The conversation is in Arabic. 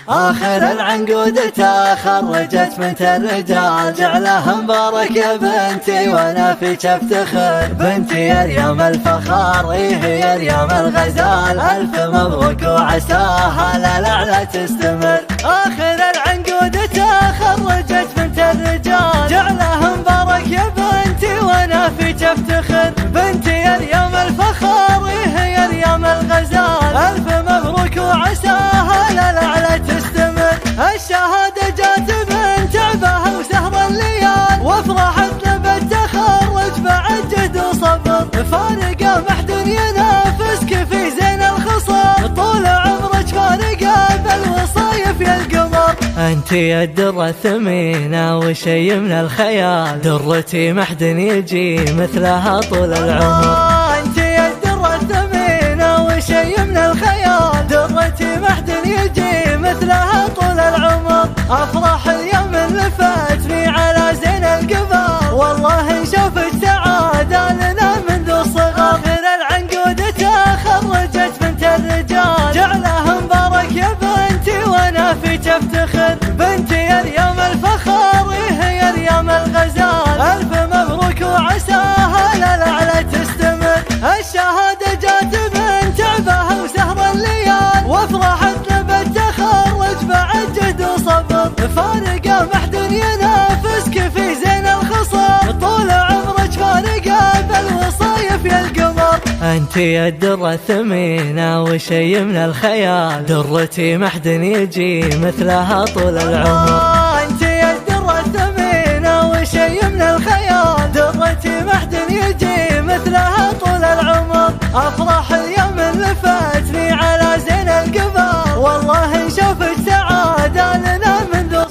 آخر العنقود تخرجت بنت الرجال، جعلها مبارك يا بنتي وانا فيك افتخر. بنتي يا ريم الفخار، هي ريم الغزال، الف مبروك وعساها للأعلى تستمر. آخر العنقود تخرجت بنت الرجال، جعلها مبارك يا بنتي وانا فيك افتخر. بنتي يا ريم الفخار، هي ريم الغزال، الف مبروك وعساها للأعلى تستمر. الشهادة جات من تعبها وسهر الليال، وافرحتنا بالتخرج بعد جهد وصبر. فارقة ما حد ينافسك في زين الخصال، طول عمرك فارقة بالوصايف يا القمر. انتي الدرة الثمينة وشي من الخيال، درتي ما حد يجي مثلها طول العمر. انتي الدرة الثمينة وشي من الخيال، درتي ما حد يجي مثلها طول العمر. افرح اليوم اللي فاتني على زين القمر، والله نشوفك سعادة لنا منذ الصغر. آخر العنقود تخرجت بنت الرجال، جعلها مبارك يا بنتي وانا فيك افتخر. بنتي يا ريم الفخار، هي ريم الغزال، الف مبروك وعساها للأعلى تستمر. الشهادة جات من تعبها وسهر الليال، وافرحتنا بالتخرج بعد جهد وصبر. فارقة ما حد ينافسك في زين الخصال، طول عمرك فارقة بالوصايف يا القمر. انتي الدرة الثمينة وشي من الخيال، درتي ما حد يجي مثلها طول العمر. انتي الدرة الثمينة وشي من الخيال، درتي ما حد يجي مثلها طول العمر. افرح اليوم اللي فاتني على زين القمر، والله نشوفك